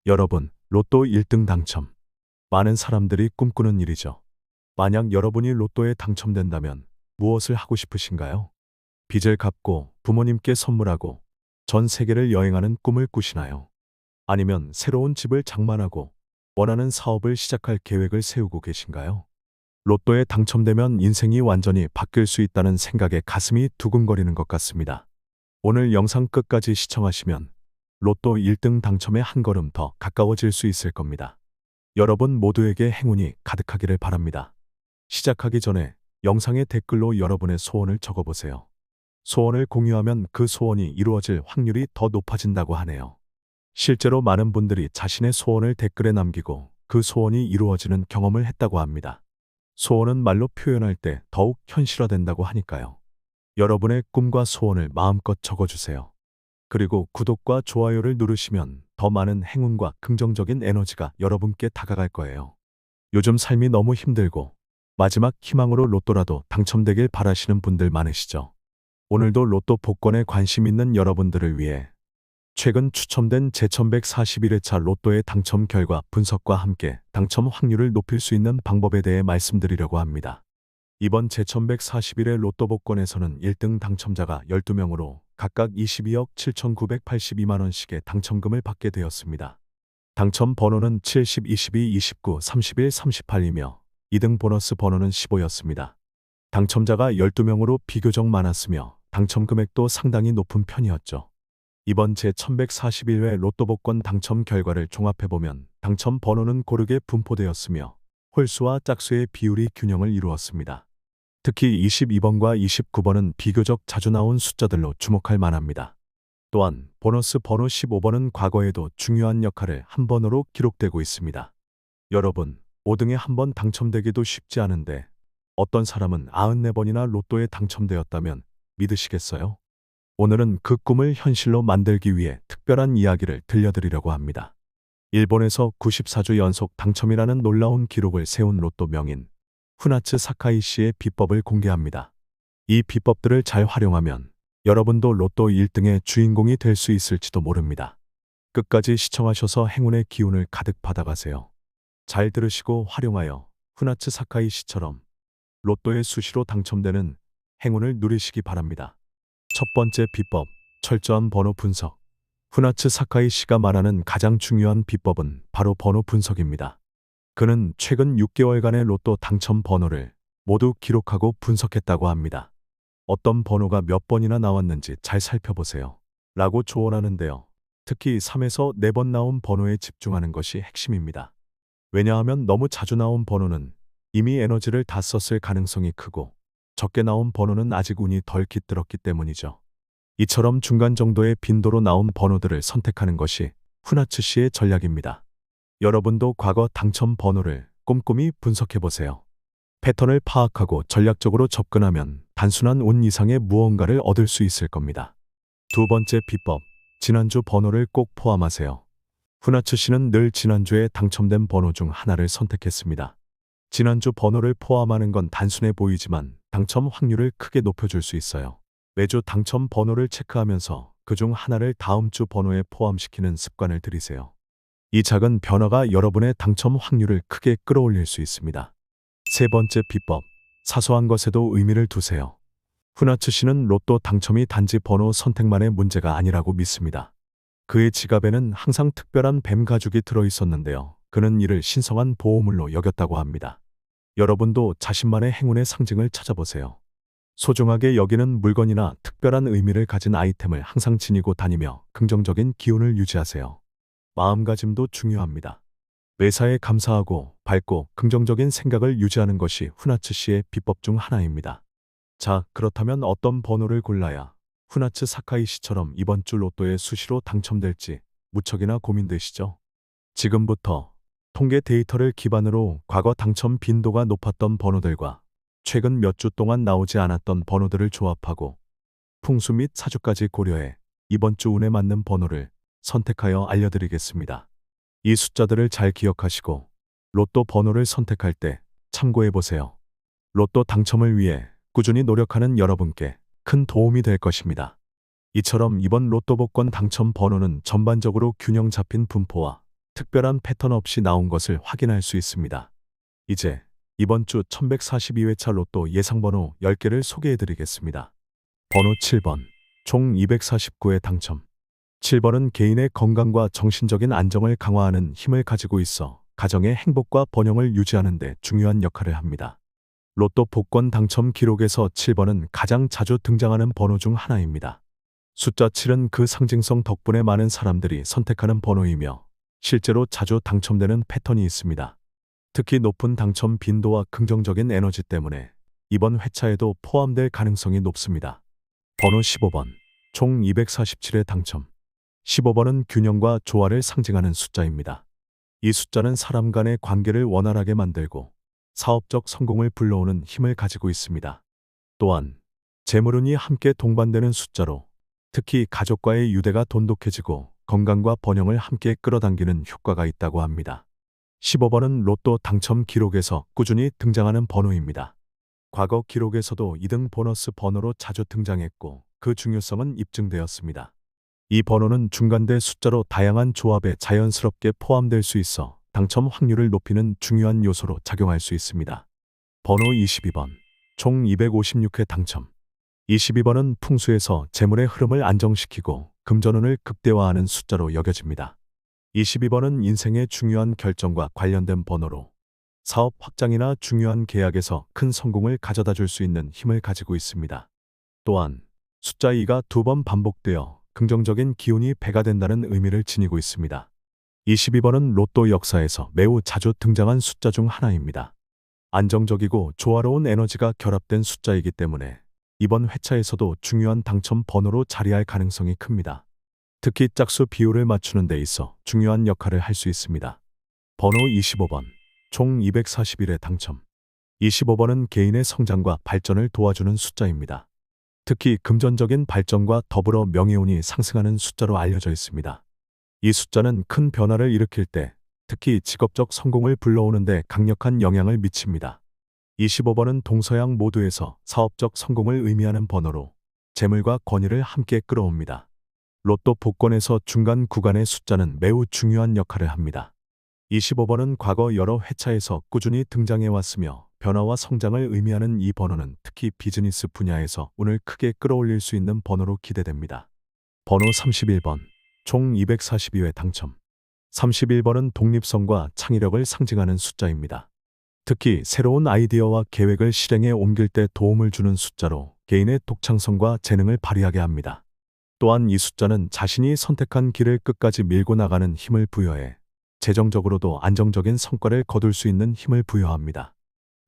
여러분, 로또 1등 당첨. 많은 사람들이 꿈꾸는 일이죠. 만약 여러분이 로또에 당첨된다면 무엇을 하고 싶으신가요? 빚을 갚고 부모님께 선물하고 전 세계를 여행하는 꿈을 꾸시나요? 아니면 새로운 집을 장만하고 원하는 사업을 시작할 계획을 세우고 계신가요? 로또에 당첨되면 인생이 완전히 바뀔 수 있다는 생각에 가슴이 두근거리는 것 같습니다. 오늘 영상 끝까지 시청하시면 로또 1등 당첨에 한 걸음 더 가까워질 수 있을 겁니다. 여러분 모두에게 행운이 가득하기를 바랍니다. 시작하기 전에 영상의 댓글로 여러분의 소원을 적어보세요. 소원을 공유하면 그 소원이 이루어질 확률이 더 높아진다고 하네요. 실제로 많은 분들이 자신의 소원을 댓글에 남기고 그 소원이 이루어지는 경험을 했다고 합니다. 소원은 말로 표현할 때 더욱 현실화된다고 하니까요. 여러분의 꿈과 소원을 마음껏 적어주세요. 그리고 구독과 좋아요를 누르시면 더 많은 행운과 긍정적인 에너지가 여러분께 다가갈 거예요. 요즘 삶이 너무 힘들고 마지막 희망으로 로또라도 당첨되길 바라시는 분들 많으시죠? 오늘도 로또 복권에 관심 있는 여러분들을 위해 최근 추첨된 제1141회차 로또의 당첨 결과 분석과 함께 당첨 확률을 높일 수 있는 방법에 대해 말씀드리려고 합니다. 이번 제1141회 로또 복권에서는 1등 당첨자가 12명으로 각각 22억 7,982만 원씩의 당첨금을 받게 되었습니다. 당첨 번호는 70, 22, 29, 31, 38이며 2등 보너스 번호는 15였습니다. 당첨자가 12명으로 비교적 많았으며 당첨 금액도 상당히 높은 편이었죠. 이번 제1141회 로또 복권 당첨 결과를 종합해보면 당첨 번호는 고르게 분포되었으며 홀수와 짝수의 비율이 균형을 이루었습니다. 특히 22번과 29번은 비교적 자주 나온 숫자들로 주목할 만합니다. 또한 보너스 번호 15번은 과거에도 중요한 역할을 한 번으로 기록되고 있습니다. 여러분, 5등에 한 번 당첨되기도 쉽지 않은데 어떤 사람은 94번이나 로또에 당첨되었다면 믿으시겠어요? 오늘은 그 꿈을 현실로 만들기 위해 특별한 이야기를 들려드리려고 합니다. 일본에서 94주 연속 당첨이라는 놀라운 기록을 세운 로또 명인 후나츠 사카이 씨의 비법을 공개합니다. 이 비법들을 잘 활용하면 여러분도 로또 1등의 주인공이 될 수 있을지도 모릅니다. 끝까지 시청하셔서 행운의 기운을 가득 받아가세요. 잘 들으시고 활용하여 후나츠 사카이 씨처럼 로또에 수시로 당첨되는 행운을 누리시기 바랍니다. 첫 번째 비법, 철저한 번호 분석. 후나츠 사카이 씨가 말하는 가장 중요한 비법은 바로 번호 분석입니다. 그는 최근 6개월간의 로또 당첨 번호를 모두 기록하고 분석했다고 합니다. 어떤 번호가 몇 번이나 나왔는지 잘 살펴보세요. 라고 조언하는데요. 특히 3에서 4번 나온 번호에 집중하는 것이 핵심입니다. 왜냐하면 너무 자주 나온 번호는 이미 에너지를 다 썼을 가능성이 크고 적게 나온 번호는 아직 운이 덜 깃들었기 때문이죠. 이처럼 중간 정도의 빈도로 나온 번호들을 선택하는 것이 후나츠 씨의 전략입니다. 여러분도 과거 당첨 번호를 꼼꼼히 분석해보세요. 패턴을 파악하고 전략적으로 접근하면 단순한 운 이상의 무언가를 얻을 수 있을 겁니다. 두 번째 비법, 지난주 번호를 꼭 포함하세요. 후나츠 씨는 늘 지난주에 당첨된 번호 중 하나를 선택했습니다. 지난주 번호를 포함하는 건 단순해 보이지만 당첨 확률을 크게 높여줄 수 있어요. 매주 당첨 번호를 체크하면서 그중 하나를 다음 주 번호에 포함시키는 습관을 들이세요. 이 작은 변화가 여러분의 당첨 확률을 크게 끌어올릴 수 있습니다. 세 번째 비법, 사소한 것에도 의미를 두세요. 후나츠 씨는 로또 당첨이 단지 번호 선택만의 문제가 아니라고 믿습니다. 그의 지갑에는 항상 특별한 뱀 가죽이 들어있었는데요. 그는 이를 신성한 보호물로 여겼다고 합니다. 여러분도 자신만의 행운의 상징을 찾아보세요. 소중하게 여기는 물건이나 특별한 의미를 가진 아이템을 항상 지니고 다니며 긍정적인 기운을 유지하세요. 마음가짐도 중요합니다. 매사에 감사하고 밝고 긍정적인 생각을 유지하는 것이 후나츠 씨의 비법 중 하나입니다. 자, 그렇다면 어떤 번호를 골라야 후나츠 사카이 씨처럼 이번 주 로또에 수시로 당첨될지 무척이나 고민되시죠? 지금부터 통계 데이터를 기반으로 과거 당첨 빈도가 높았던 번호들과 최근 몇 주 동안 나오지 않았던 번호들을 조합하고 풍수 및 사주까지 고려해 이번 주 운에 맞는 번호를 선택하여 알려드리겠습니다. 이 숫자들을 잘 기억하시고 로또 번호를 선택할 때 참고해보세요. 로또 당첨을 위해 꾸준히 노력하는 여러분께 큰 도움이 될 것입니다. 이처럼 이번 로또 복권 당첨 번호는 전반적으로 균형 잡힌 분포와 특별한 패턴 없이 나온 것을 확인할 수 있습니다. 이제 이번 주 1142회차 로또 예상번호 10개를 소개해 드리겠습니다. 번호 7번, 총 249회 당첨. 7번은 개인의 건강과 정신적인 안정을 강화하는 힘을 가지고 있어 가정의 행복과 번영을 유지하는 데 중요한 역할을 합니다. 로또 복권 당첨 기록에서 7번은 가장 자주 등장하는 번호 중 하나입니다. 숫자 7은 그 상징성 덕분에 많은 사람들이 선택하는 번호이며 실제로 자주 당첨되는 패턴이 있습니다. 특히 높은 당첨 빈도와 긍정적인 에너지 때문에 이번 회차에도 포함될 가능성이 높습니다. 번호 15번, 총 247회 당첨. 15번은 균형과 조화를 상징하는 숫자입니다. 이 숫자는 사람 간의 관계를 원활하게 만들고 사업적 성공을 불러오는 힘을 가지고 있습니다. 또한 재물운이 함께 동반되는 숫자로 특히 가족과의 유대가 돈독해지고 건강과 번영을 함께 끌어당기는 효과가 있다고 합니다. 15번은 로또 당첨 기록에서 꾸준히 등장하는 번호입니다. 과거 기록에서도 2등 보너스 번호로 자주 등장했고 그 중요성은 입증되었습니다. 이 번호는 중간대 숫자로 다양한 조합에 자연스럽게 포함될 수 있어 당첨 확률을 높이는 중요한 요소로 작용할 수 있습니다. 번호 22번, 총 256회 당첨. 22번은 풍수에서 재물의 흐름을 안정시키고 금전운을 극대화하는 숫자로 여겨집니다. 22번은 인생의 중요한 결정과 관련된 번호로 사업 확장이나 중요한 계약에서 큰 성공을 가져다 줄 수 있는 힘을 가지고 있습니다. 또한 숫자 2가 2번 반복되어 긍정적인 기운이 배가 된다는 의미를 지니고 있습니다. 22번은 로또 역사에서 매우 자주 등장한 숫자 중 하나입니다. 안정적이고 조화로운 에너지가 결합된 숫자이기 때문에 이번 회차에서도 중요한 당첨 번호로 자리할 가능성이 큽니다. 특히 짝수 비율을 맞추는 데 있어 중요한 역할을 할 수 있습니다. 번호 25번, 총 241회 당첨. 25번은 개인의 성장과 발전을 도와주는 숫자입니다. 특히 금전적인 발전과 더불어 명예운이 상승하는 숫자로 알려져 있습니다. 이 숫자는 큰 변화를 일으킬 때 특히 직업적 성공을 불러오는 데 강력한 영향을 미칩니다. 25번은 동서양 모두에서 사업적 성공을 의미하는 번호로 재물과 권위를 함께 끌어옵니다. 로또 복권에서 중간 구간의 숫자는 매우 중요한 역할을 합니다. 25번은 과거 여러 회차에서 꾸준히 등장해 왔으며 변화와 성장을 의미하는 이 번호는 특히 비즈니스 분야에서 운을 크게 끌어올릴 수 있는 번호로 기대됩니다. 번호 31번, 총 242회 당첨. 31번은 독립성과 창의력을 상징하는 숫자입니다. 특히 새로운 아이디어와 계획을 실행에 옮길 때 도움을 주는 숫자로 개인의 독창성과 재능을 발휘하게 합니다. 또한 이 숫자는 자신이 선택한 길을 끝까지 밀고 나가는 힘을 부여해 재정적으로도 안정적인 성과를 거둘 수 있는 힘을 부여합니다.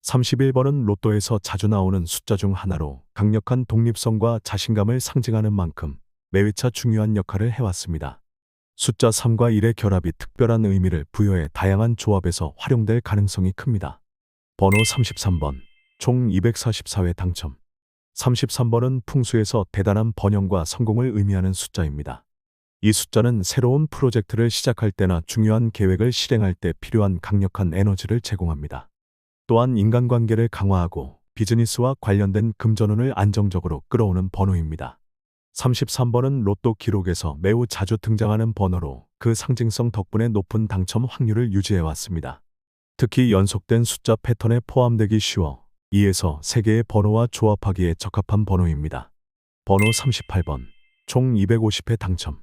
31번은 로또에서 자주 나오는 숫자 중 하나로 강력한 독립성과 자신감을 상징하는 만큼 매회차 중요한 역할을 해왔습니다. 숫자 3과 1의 결합이 특별한 의미를 부여해 다양한 조합에서 활용될 가능성이 큽니다. 번호 33번, 총 244회 당첨. 33번은 풍수에서 대단한 번영과 성공을 의미하는 숫자입니다. 이 숫자는 새로운 프로젝트를 시작할 때나 중요한 계획을 실행할 때 필요한 강력한 에너지를 제공합니다. 또한 인간관계를 강화하고 비즈니스와 관련된 금전운을 안정적으로 끌어오는 번호입니다. 33번은 로또 기록에서 매우 자주 등장하는 번호로 그 상징성 덕분에 높은 당첨 확률을 유지해왔습니다. 특히 연속된 숫자 패턴에 포함되기 쉬워 2에서 3개의 번호와 조합하기에 적합한 번호입니다. 번호 38번, 총 250회 당첨.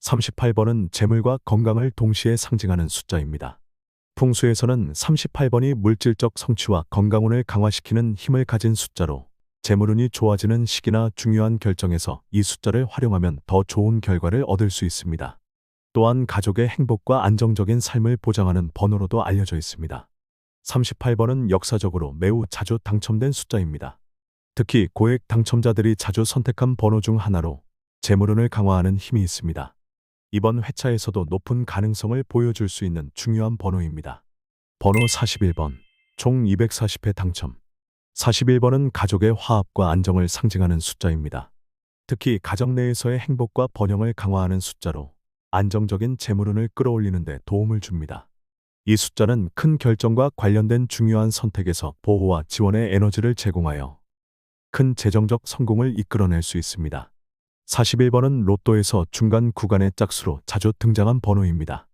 38번은 재물과 건강을 동시에 상징하는 숫자입니다. 풍수에서는 38번이 물질적 성취와 건강운을 강화시키는 힘을 가진 숫자로 재물운이 좋아지는 시기나 중요한 결정에서 이 숫자를 활용하면 더 좋은 결과를 얻을 수 있습니다. 또한 가족의 행복과 안정적인 삶을 보장하는 번호로도 알려져 있습니다. 38번은 역사적으로 매우 자주 당첨된 숫자입니다. 특히 고액 당첨자들이 자주 선택한 번호 중 하나로 재물운을 강화하는 힘이 있습니다. 이번 회차에서도 높은 가능성을 보여줄 수 있는 중요한 번호입니다. 번호 41번, 총 240회 당첨. 41번은 가족의 화합과 안정을 상징하는 숫자입니다. 특히 가정 내에서의 행복과 번영을 강화하는 숫자로 안정적인 재물운을 끌어올리는 데 도움을 줍니다. 이 숫자는 큰 결정과 관련된 중요한 선택에서 보호와 지원의 에너지를 제공하여 큰 재정적 성공을 이끌어낼 수 있습니다. 41번은 로또에서 중간 구간의 짝수로 자주 등장한 번호입니다.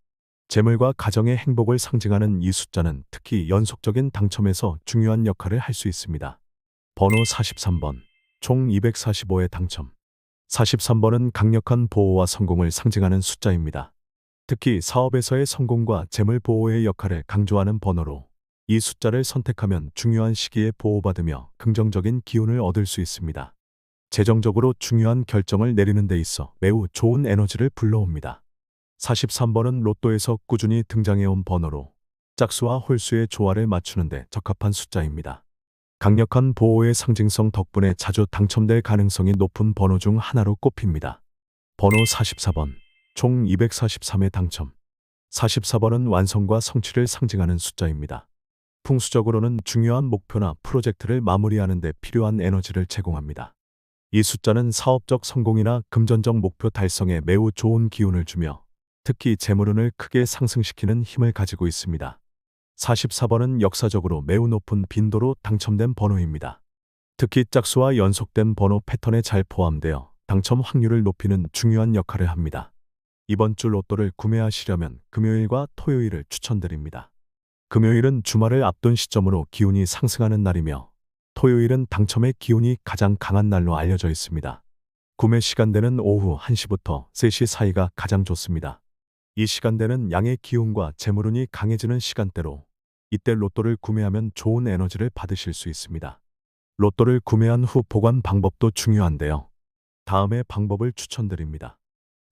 재물과 가정의 행복을 상징하는 이 숫자는 특히 연속적인 당첨에서 중요한 역할을 할 수 있습니다. 번호 43번. 총 245의 당첨. 43번은 강력한 보호와 성공을 상징하는 숫자입니다. 특히 사업에서의 성공과 재물 보호의 역할을 강조하는 번호로 이 숫자를 선택하면 중요한 시기에 보호받으며 긍정적인 기운을 얻을 수 있습니다. 재정적으로 중요한 결정을 내리는 데 있어 매우 좋은 에너지를 불러옵니다. 43번은 로또에서 꾸준히 등장해온 번호로 짝수와 홀수의 조화를 맞추는 데 적합한 숫자입니다. 강력한 보호의 상징성 덕분에 자주 당첨될 가능성이 높은 번호 중 하나로 꼽힙니다. 번호 44번. 총 243의 당첨. 44번은 완성과 성취를 상징하는 숫자입니다. 풍수적으로는 중요한 목표나 프로젝트를 마무리하는 데 필요한 에너지를 제공합니다. 이 숫자는 사업적 성공이나 금전적 목표 달성에 매우 좋은 기운을 주며 특히 재물운을 크게 상승시키는 힘을 가지고 있습니다. 44번은 역사적으로 매우 높은 빈도로 당첨된 번호입니다. 특히 짝수와 연속된 번호 패턴에 잘 포함되어 당첨 확률을 높이는 중요한 역할을 합니다. 이번 주 로또를 구매하시려면 금요일과 토요일을 추천드립니다. 금요일은 주말을 앞둔 시점으로 기운이 상승하는 날이며 토요일은 당첨의 기운이 가장 강한 날로 알려져 있습니다. 구매 시간대는 오후 1시부터 3시 사이가 가장 좋습니다. 이 시간대는 양의 기운과 재물운이 강해지는 시간대로 이때 로또를 구매하면 좋은 에너지를 받으실 수 있습니다. 로또를 구매한 후 보관 방법도 중요한데요. 다음의 방법을 추천드립니다.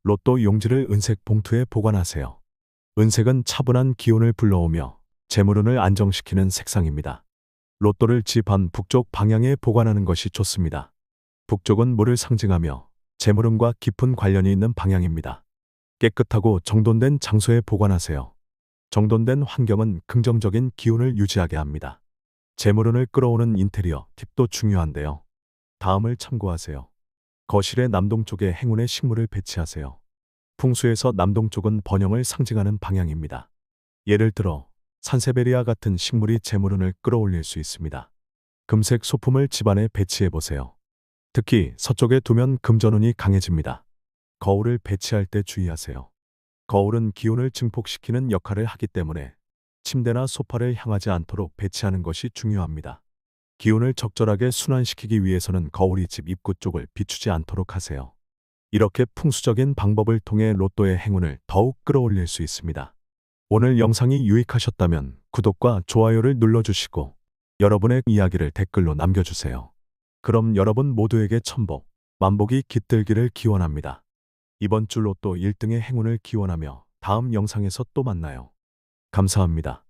로또 용지를 은색 봉투에 보관하세요. 은색은 차분한 기운을 불러오며 재물운을 안정시키는 색상입니다. 로또를 집 안 북쪽 방향에 보관하는 것이 좋습니다. 북쪽은 물을 상징하며 재물운과 깊은 관련이 있는 방향입니다. 깨끗하고 정돈된 장소에 보관하세요. 정돈된 환경은 긍정적인 기운을 유지하게 합니다. 재물운을 끌어오는 인테리어 팁도 중요한데요. 다음을 참고하세요. 거실의 남동쪽에 행운의 식물을 배치하세요. 풍수에서 남동쪽은 번영을 상징하는 방향입니다. 예를 들어 산세베리아 같은 식물이 재물운을 끌어올릴 수 있습니다. 금색 소품을 집안에 배치해 보세요. 특히 서쪽에 두면 금전운이 강해집니다. 거울을 배치할 때 주의하세요. 거울은 기운을 증폭시키는 역할을 하기 때문에 침대나 소파를 향하지 않도록 배치하는 것이 중요합니다. 기운을 적절하게 순환시키기 위해서는 거울이 집 입구 쪽을 비추지 않도록 하세요. 이렇게 풍수적인 방법을 통해 로또의 행운을 더욱 끌어올릴 수 있습니다. 오늘 영상이 유익하셨다면 구독과 좋아요를 눌러주시고 여러분의 이야기를 댓글로 남겨주세요. 그럼 여러분 모두에게 천복, 만복이 깃들기를 기원합니다. 이번 주 로또 1등의 행운을 기원하며 다음 영상에서 또 만나요. 감사합니다.